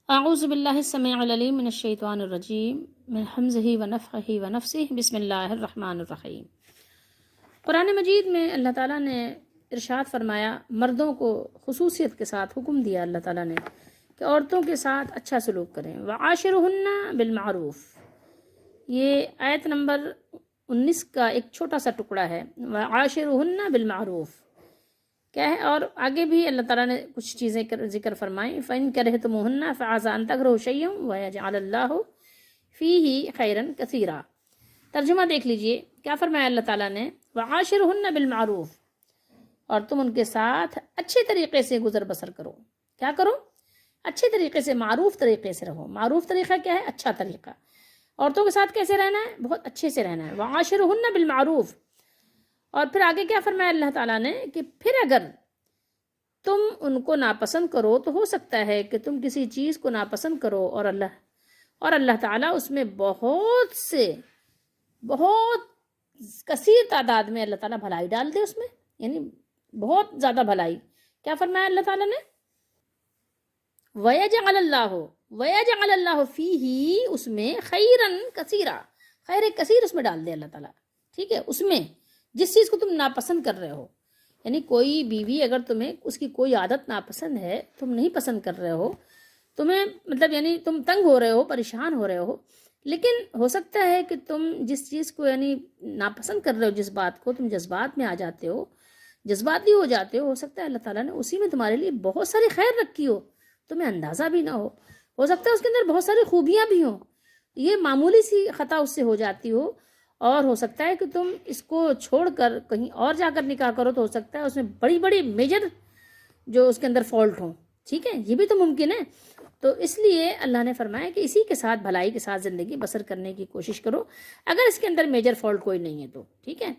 اعوذ باللہ السمیع العلیم من الشیطان الرجیم من حمزہ ونفخہ ونفثہ بسم اللہ الرحمن الرحیم۔ قرآن مجید میں اللہ تعالیٰ نے ارشاد فرمایا، مردوں کو خصوصیت کے ساتھ حکم دیا اللہ تعالیٰ نے کہ عورتوں کے ساتھ اچھا سلوک کریں۔ وعاشرہن بالمعروف، یہ آیت نمبر 19 کا ایک چھوٹا سا ٹکڑا ہے۔ وعاشرہن بالمعروف کیا ہے، اور آگے بھی اللہ تعالیٰ نے کچھ چیزیں ذکر فرمائیں۔ فَإِن كَرِهْتُمُوهُنَّ فَعَسَىٰ أَن تَكْرَهُوا شَيْئًا وَيَجْعَلَ اللَّهُ فِيهِ خَيْرًا كَثِيرًا۔ ترجمہ دیکھ لیجئے کیا فرمایا اللہ تعالیٰ نے، وَعَاشِرْهُنَّ بِالْمَعْرُوف، اور تم ان کے ساتھ اچھے طریقے سے گزر بسر کرو۔ کیا کرو؟ اچھے طریقے سے، معروف طریقے سے رہو۔ معروف طریقہ کیا ہے؟ اچھا طریقہ۔ عورتوں کے ساتھ کیسے رہنا ہے؟ بہت اچھے سے رہنا ہے۔ وَعَاشِرْهُنَّ بِالْمَعْرُوف، اور پھر آگے کیا فرمایا اللہ تعالیٰ نے کہ پھر اگر تم ان کو ناپسند کرو تو ہو سکتا ہے کہ تم کسی چیز کو ناپسند کرو، اور اللہ تعالیٰ اس میں بہت کثیر تعداد میں اللہ تعالیٰ بھلائی ڈال دے اس میں، یعنی بہت زیادہ بھلائی۔ کیا فرمایا اللہ تعالیٰ نے؟ وَيَجْعَلَ اللَّهُ فِيهِ، اس میں خیرن کثیرا، خیر کثیر اس میں ڈال دے اللہ تعالیٰ، ٹھیک ہے؟ اس میں جس چیز کو تم ناپسند کر رہے ہو، یعنی کوئی بیوی اگر تمہیں اس کی کوئی عادت ناپسند ہے، تم نہیں پسند کر رہے ہو، تمہیں مطلب یعنی تم تنگ ہو رہے ہو، پریشان ہو رہے ہو، لیکن ہو سکتا ہے کہ تم جس چیز کو یعنی ناپسند کر رہے ہو، جس بات کو تم جذبات میں آ جاتے ہو، جذباتی ہو جاتے ہو سکتا ہے اللہ تعالیٰ نے اسی میں تمہارے لیے بہت ساری خیر رکھی ہو، تمہیں اندازہ بھی نہ ہو سکتا ہے اس کے اندر بہت ساری خوبیاں بھی ہوں، یہ معمولی سی خطا اس سے ہو جاتی ہو، اور ہو سکتا ہے کہ تم اس کو چھوڑ کر کہیں اور جا کر نکاح کرو تو ہو سکتا ہے اس میں بڑی بڑی میجر جو اس کے اندر فالٹ ہوں، ٹھیک ہے؟ یہ بھی تو ممکن ہے۔ تو اس لیے اللہ نے فرمایا کہ اسی کے ساتھ بھلائی کے ساتھ زندگی بسر کرنے کی کوشش کرو، اگر اس کے اندر میجر فالٹ کوئی نہیں ہے تو، ٹھیک ہے؟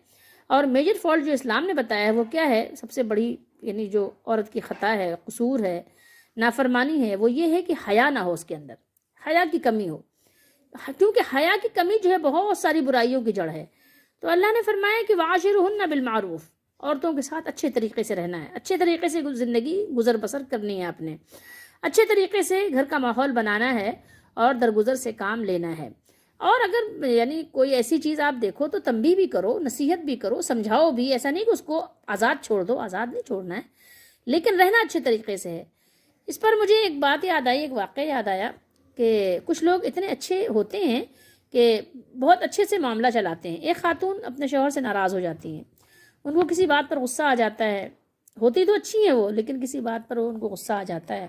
اور میجر فالٹ جو اسلام نے بتایا ہے وہ کیا ہے؟ سب سے بڑی یعنی جو عورت کی خطا ہے، قصور ہے، نافرمانی ہے، وہ یہ ہے کہ حیا نہ ہو، اس کے اندر حیا کی کمی ہو، کیونکہ حیا کی کمی جو ہے بہت ساری برائیوں کی جڑ ہے۔ تو اللہ نے فرمایا کہ وعاشرہن بالمعروف، عورتوں کے ساتھ اچھے طریقے سے رہنا ہے، اچھے طریقے سے زندگی گزر بسر کرنی ہے، آپ نے اچھے طریقے سے گھر کا ماحول بنانا ہے اور درگزر سے کام لینا ہے۔ اور اگر یعنی کوئی ایسی چیز آپ دیکھو تو تنبیہ بھی کرو، نصیحت بھی کرو، سمجھاؤ بھی، ایسا نہیں کہ اس کو آزاد چھوڑ دو، آزاد نہیں چھوڑنا ہے، لیکن رہنا اچھے طریقے سے ہے۔ اس پر مجھے ایک بات یاد آئی، ایک واقعہ یاد آیا کہ کچھ لوگ اتنے اچھے ہوتے ہیں کہ بہت اچھے سے معاملہ چلاتے ہیں۔ ایک خاتون اپنے شوہر سے ناراض ہو جاتی ہیں، ان کو کسی بات پر غصہ آ جاتا ہے، ہوتی تو اچھی ہیں وہ، لیکن کسی بات پر ان کو غصہ آ جاتا ہے،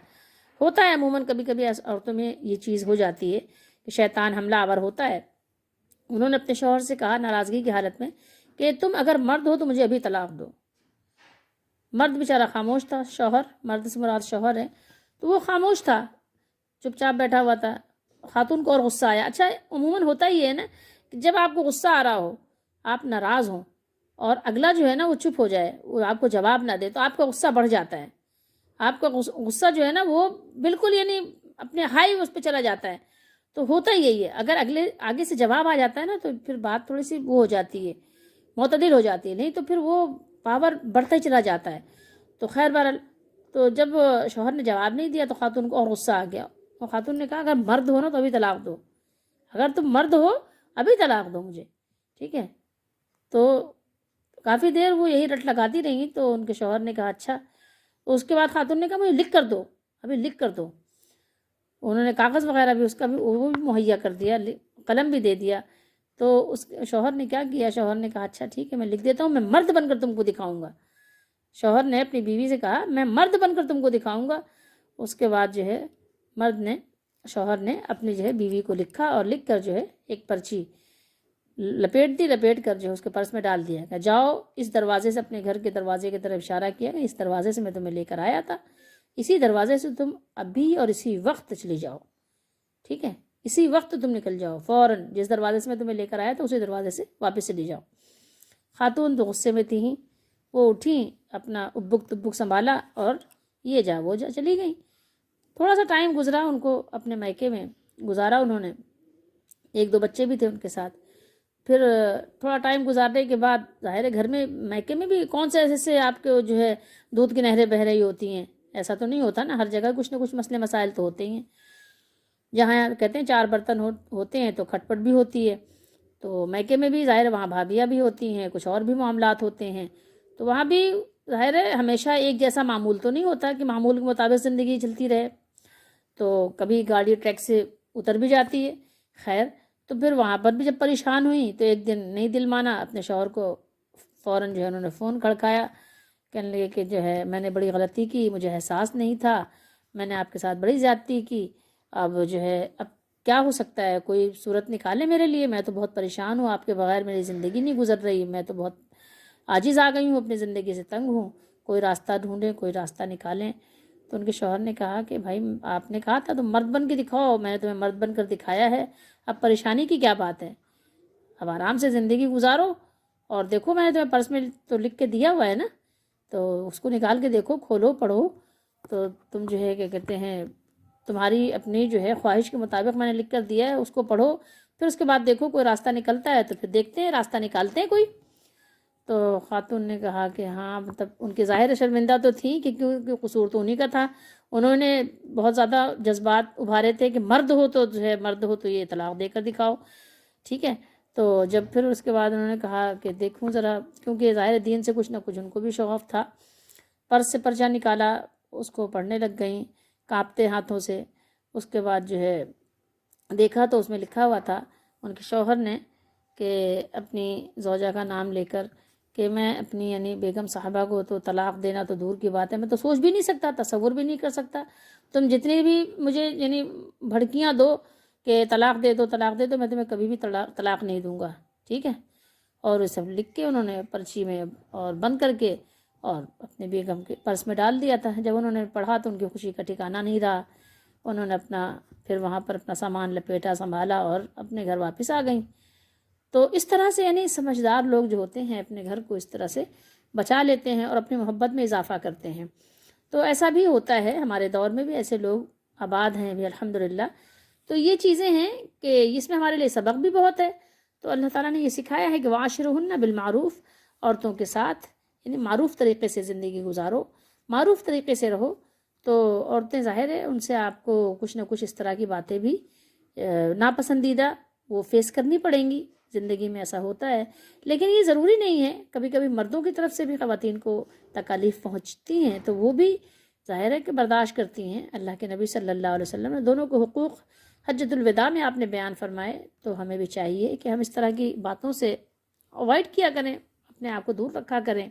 ہوتا ہے عموماً کبھی کبھی عورتوں میں یہ چیز ہو جاتی ہے کہ شیطان حملہ آور ہوتا ہے۔ انہوں نے اپنے شوہر سے کہا ناراضگی کی حالت میں کہ تم اگر مرد ہو تو مجھے ابھی طلاق دو۔ مرد بیچارہ خاموش تھا، شوہر، مرد سے مراد شوہر ہے، تو وہ خاموش تھا، چپ چاپ بیٹھا ہوا تھا۔ خاتون کو اور غصہ آیا۔ اچھا عموماً ہوتا ہی ہے نا کہ جب آپ کو غصہ آ رہا ہو، آپ ناراض ہوں اور اگلا جو ہے نا وہ چپ ہو جائے، وہ آپ کو جواب نہ دے، تو آپ کا غصہ بڑھ جاتا ہے، آپ کا غصہ جو ہے نا وہ بالکل یعنی اپنے ہائی اس پہ چلا جاتا ہے۔ تو ہوتا ہی یہی ہے، اگر آگے سے جواب آ جاتا ہے نا تو پھر بات تھوڑی سی وہ ہو جاتی ہے، معتدل ہو جاتی ہے، نہیں تو پھر وہ پاور بڑھتا ہی چلا جاتا ہے۔ تو خیر بہرحال، تو جب شوہر نے جواب نہیں دیا تو خاتون کو اور غصہ آ گیا، اور خاتون نے کہا اگر مرد ہو نا تو ابھی طلاق دو، اگر تم مرد ہو ابھی طلاق دو مجھے، ٹھیک ہے؟ تو کافی دیر وہ یہی رٹ لگاتی رہی، تو ان کے شوہر نے کہا اچھا۔ اس کے بعد خاتون نے کہا مجھے لکھ کر دو، ابھی لکھ کر دو۔ انہوں نے کاغذ وغیرہ بھی اس کا بھی وہ بھی مہیا کر دیا، قلم بھی دے دیا۔ تو اس شوہر نے کیا کیا، شوہر نے کہا اچھا ٹھیک ہے میں لکھ دیتا ہوں، میں مرد بن کر تم کو دکھاؤں گا۔ شوہر نے اپنی بیوی سے کہا میں مرد بن کر تم کو دکھاؤں گا۔ اس کے بعد جو ہے شوہر نے اپنی جو ہے بیوی کو لکھا، اور لکھ کر جو ہے ایک پرچی لپیٹ کر جو ہے اس کے پرس میں ڈال دیا کہ جاؤ اس دروازے سے، اپنے گھر کے دروازے کی طرف اشارہ کیا کہ اس دروازے سے میں تمہیں لے کر آیا تھا، اسی دروازے سے تم ابھی اور اسی وقت چلی جاؤ، ٹھیک ہے؟ اسی وقت تم نکل جاؤ فوراً، جس دروازے سے میں تمہیں لے کر آیا تھا اسی دروازے سے واپس چلی جاؤ۔ خاتون تو غصے میں تھیں، وہ اٹھیں، اپنا ابک تبک سنبھالا اور یہ جا وہ جا چلی گئیں۔ تھوڑا سا ٹائم گزرا، ان کو اپنے میکے میں گزارا انہوں نے، ایک دو بچے بھی تھے ان کے ساتھ۔ پھر تھوڑا ٹائم گزارنے کے بعد ظاہر ہے گھر میں میکے میں بھی کون سے ایسے آپ کے جو ہے دودھ کی نہریں بہہ رہی ہوتی ہیں، ایسا تو نہیں ہوتا نا، ہر جگہ کچھ نہ کچھ مسئلے مسائل تو ہوتے ہی ہیں۔ جہاں کہتے ہیں 4 برتن ہوتے ہیں تو کھٹپٹ بھی ہوتی ہے، تو میکے میں بھی ظاہر وہاں بھابیاں بھی ہوتی ہیں، کچھ اور بھی معاملات ہوتے ہیں، تو وہاں بھی ظاہر ہے ہمیشہ ایک جیسا معمول تو نہیں ہوتا کہ معمول کے مطابق زندگی چلتی رہے، تو کبھی گاڑی ٹریک سے اتر بھی جاتی ہے۔ خیر، تو پھر وہاں پر بھی جب پریشان ہوئی تو ایک دن نہیں دل مانا، اپنے شوہر کو فوراً جو ہے انہوں نے فون کھڑکایا، کہنے لگے کہ جو ہے میں نے بڑی غلطی کی، مجھے احساس نہیں تھا، میں نے آپ کے ساتھ بڑی زیادتی کی، اب جو ہے اب کیا ہو سکتا ہے، کوئی صورت نکالے میرے لیے، میں تو بہت پریشان ہوں، آپ کے بغیر میری زندگی نہیں گزر رہی، میں تو بہت عاجز آ گئی ہوں، اپنی زندگی سے تنگ ہوں، کوئی راستہ ڈھونڈیں، کوئی راستہ نکالیں۔ تو ان کے شوہر نے کہا کہ بھائی آپ نے کہا تھا تم مرد بن کے دکھاؤ، میں نے تمہیں مرد بن کر دکھایا ہے، اب پریشانی کی کیا بات ہے، اب آرام سے زندگی گزارو، اور دیکھو میں نے تمہیں پرس میں تو لکھ کے دیا ہوا ہے نا، تو اس کو نکال کے دیکھو، کھولو، پڑھو، تو تم جو ہے کیا کہتے ہیں تمہاری اپنی جو ہے خواہش کے مطابق میں نے لکھ کر دیا ہے، اس کو پڑھو، پھر اس کے بعد دیکھو کوئی راستہ نکلتا ہے تو پھر دیکھتے ہیں، راستہ نکالتے ہیں کوئی۔ تو خاتون نے کہا کہ ہاں، مطلب ان کے ظاہر شرمندہ تو تھیں کہ کیونکہ قصور تو انہیں کا تھا، انہوں نے بہت زیادہ جذبات ابھارے تھے کہ مرد ہو تو جو ہے مرد ہو تو یہ طلاق دے کر دکھاؤ، ٹھیک ہے۔ تو جب پھر اس کے بعد انہوں نے کہا کہ دیکھوں ذرا، کیونکہ ظاہر دین سے کچھ نہ کچھ ان کو بھی شغف تھا، پرس سے پرچہ نکالا، اس کو پڑھنے لگ گئیں کانپتے ہاتھوں سے، اس کے بعد جو ہے دیکھا تو اس میں لکھا ہوا تھا ان کے شوہر نے کہ اپنی زوجہ کا نام لے کر کہ میں اپنی یعنی بیگم صاحبہ کو تو طلاق دینا تو دور کی بات ہے، میں تو سوچ بھی نہیں سکتا، تصور بھی نہیں کر سکتا، تم جتنی بھی مجھے یعنی بھڑکیاں دو کہ طلاق دے دو طلاق دے دو، میں تمہیں کبھی بھی طلاق نہیں دوں گا، ٹھیک ہے۔ اور یہ سب لکھ کے انہوں نے پرچی میں اور بند کر کے اور اپنے بیگم کے پرس میں ڈال دیا تھا۔ جب انہوں نے پڑھا تو ان کی خوشی کا ٹھکانہ نہیں رہا، انہوں نے اپنا پھر وہاں پر اپنا سامان لپیٹا، سنبھالا اور اپنے گھر واپس آ گئیں۔ تو اس طرح سے یعنی سمجھدار لوگ جو ہوتے ہیں اپنے گھر کو اس طرح سے بچا لیتے ہیں اور اپنی محبت میں اضافہ کرتے ہیں۔ تو ایسا بھی ہوتا ہے، ہمارے دور میں بھی ایسے لوگ آباد ہیں بھی الحمدللہ۔ تو یہ چیزیں ہیں کہ اس میں ہمارے لیے سبق بھی بہت ہے۔ تو اللہ تعالیٰ نے یہ سکھایا ہے کہ وَعَاشِرُهُنَّ بِالْمَعْرُوف، عورتوں کے ساتھ یعنی معروف طریقے سے زندگی گزارو، معروف طریقے سے رہو۔ تو عورتیں ظاہر ہے ان سے آپ کو کچھ نہ کچھ اس طرح کی باتیں بھی ناپسندیدہ وہ فیس کرنی پڑیں گی، زندگی میں ایسا ہوتا ہے، لیکن یہ ضروری نہیں ہے، کبھی کبھی مردوں کی طرف سے بھی خواتین کو تکالیف پہنچتی ہیں تو وہ بھی ظاہر ہے کہ برداشت کرتی ہیں۔ اللہ کے نبی صلی اللہ علیہ وسلم نے دونوں کو حقوق حجۃ الوداع میں آپ نے بیان فرمائے، تو ہمیں بھی چاہیے کہ ہم اس طرح کی باتوں سے اوائڈ کیا کریں، اپنے آپ کو دور رکھا کریں۔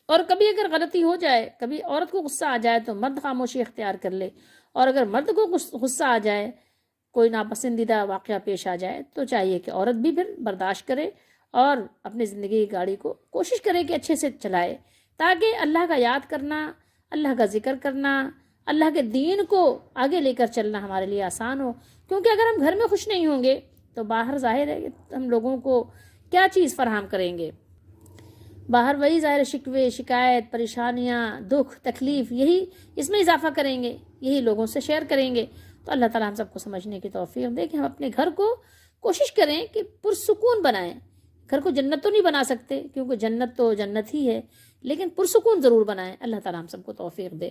اور کبھی اگر غلطی ہو جائے، کبھی عورت کو غصہ آ جائے تو مرد خاموشی اختیار کر لے، اور اگر مرد کو غصہ آ جائے، کوئی ناپسندیدہ واقعہ پیش آ جائے، تو چاہیے کہ عورت بھی پھر برداشت کرے اور اپنی زندگی کی گاڑی کو کوشش کرے کہ اچھے سے چلائے، تاکہ اللہ کا یاد کرنا، اللہ کا ذکر کرنا، اللہ کے دین کو آگے لے کر چلنا ہمارے لیے آسان ہو۔ کیونکہ اگر ہم گھر میں خوش نہیں ہوں گے تو باہر ظاہر ہے کہ ہم لوگوں کو کیا چیز فراہم کریں گے، باہر وہی ظاہر شکوے، شکایت، پریشانیاں، دکھ، تکلیف، یہی اس میں اضافہ کریں گے، یہی لوگوں سے شیئر کریں گے۔ تو اللہ تعالیٰ ہم سب کو سمجھنے کی توفیق دے کہ ہم اپنے گھر کو کوشش کریں کہ پرسکون بنائیں۔ گھر کو جنت تو نہیں بنا سکتے کیونکہ جنت تو جنت ہی ہے، لیکن پرسکون ضرور بنائیں۔ اللہ تعالیٰ ہم سب کو توفیق دے۔